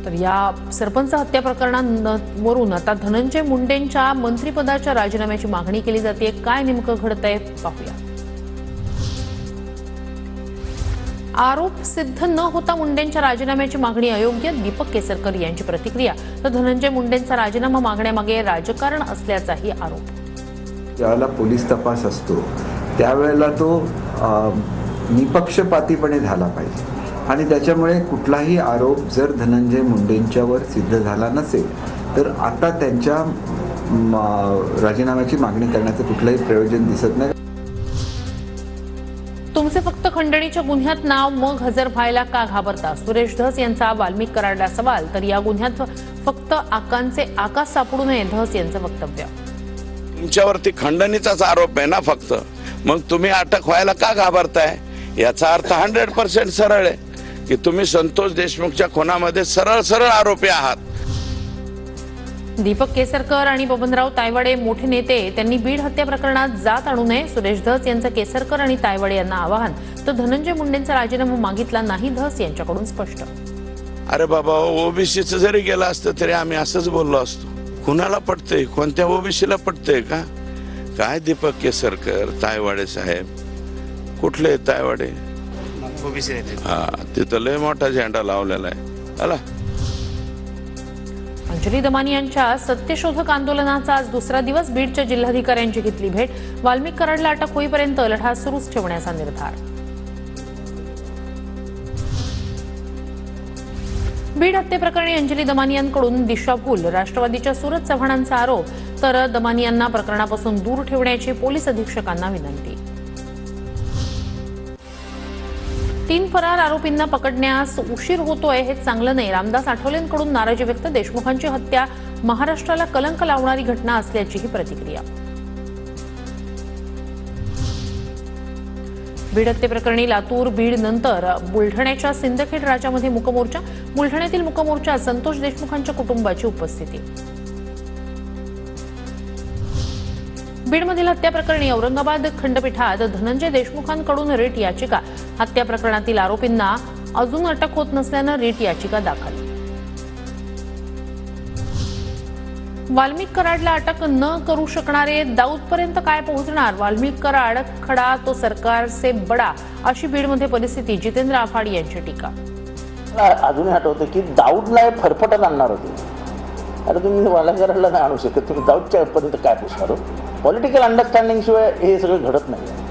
तर या सरपंच हत्या प्रकरणावरून आता धनंजय मुंडेंच्या मंत्रिपदाच्या राजीनाम्याची मागणी केली जाते। काय नेमकं घडतंय पाहूया। आरोप सिद्ध न होता मुंडेंच्या राजीनाम्याची मागणी अयोग्य, दीपक केसरकर यांची प्रतिक्रिया। तर धनंजय मुंडेंचा राजीनामा मागण्यामागे राजकारण असल्याचाही आरोप। ज्यावेळेला पोलीस तपास असतो त्यावेळेला तो निपक्षपातीपणे झाला पाहिजे आणि त्याच्यामुळे कुठलाही आरोप जर धनंजय मुंडेंच्यावर सिद्ध झाला नसेल तर आता त्यांच्या राजीनाम्याची मागणी करण्याचं कुठलंही प्रयोजन दिसत नाही। तुमचे फक्त खंडणीच्या गुन्ह्यात नाव मग हजर व्हायला का घाबरता? सुरेश धस यांचा वाल्मिक कराडला सवाल। तर या गुन्ह्यात फक्त आकांचे आकाश सापडू नये, धस यांचं वक्तव्य। तुमच्यावरती खंडणीचाच आरोप आहे ना फक्त, मग तुम्ही अटक व्हायला का घाबरताय? याचा अर्थ 100% सरळ आहे की तुम्ही संतोष देशमुखच्या खुनामध्ये सरळ सरळ आरोपी आहात। दीपक केसरकर आणि बबनराव तायवाडे मोठे नेते, त्यांनी बीड हत्या प्रकरणात जात आणू नये, सुरेश धस यांचं केसरकर आणि तायवाडे यांना आवाहन। तर धनंजय मुंडेंचा राजीनामा मागितला नाही, धस यांच्याकडून स्पष्ट। अरे बाबा, ओबीसीचं जरी गेलं असतं तरी आम्ही असंच बोललो असतो। कुणाला पटतंय? कोणत्या ओबीसीला पटतंय का? काय दीपक केसरकर, तायवाडे साहेब? कुठले तायवाडे? ओबीसी हा, तिथं लय मोठा झेंडा लावलेला आहे। आला अंजली दमानी यांच्या सत्यशोधक आंदोलनाचा आज दुसरा दिवस। बीडच्या जिल्हाधिकाऱ्यांची घेतली भेट। वाल्मिक कराडला अटक होईपर्यंत लढा सुरूच ठेवण्याचा निर्धार। बीड हत्येप्रकरणी अंजली दमानी यांकडून दिशाभूल, राष्ट्रवादीच्या सुरज चव्हाणांचा आरोप। तर दमानी यांना प्रकरणापासून दूर ठेवण्याची पोलीस अधीक्षकांना विनंती। 3 फरार आरोपींना पकडण्यास उशीर होतोय हे चांगलं नाही, रामदास आठवलेंकडून नाराजी व्यक्त। देशमुखांची हत्या महाराष्ट्राला कलंक लावणारी घटना असल्याचीही प्रतिक्रिया। बीड हत्येप्रकरणी लातूर, बीड नंतर बुलढाण्याच्या सिंदखेड राजामध्ये मूकमोर्चा। बुलढाण्यातील मूकमोर्चात संतोष देशमुखांच्या कुटुंबाची उपस्थिती। बीडमधील हत्या प्रकरणी औरंगाबाद खंडपीठात धनंजय देशमुखांकडून रिट याचिका। हत्या प्रकरणातील आरोपींना अजून अटक होत नसल्यानं रिट याचिका दाखल। वाल्मिक कराडला अटक न करू शकणारे दाऊदपर्यंत काय पोहोचणार? वाल्मिक कराड खडा तो सरकार से बडा, अशी बीडमध्ये परिस्थिती। जितेंद्र आफाडी यांची टीका। अजूनही आठवतं की दाऊदला फरफटत आणणार होते। अरे तुम्ही वाल्मिक कराडला नाही आणू शकत, तुम्ही दाऊदच्या पर्यंत काय पोहोचणार हो? पॉलिटिकल अंडरस्टँडिंग शिवाय हे सगळं घडत नाही।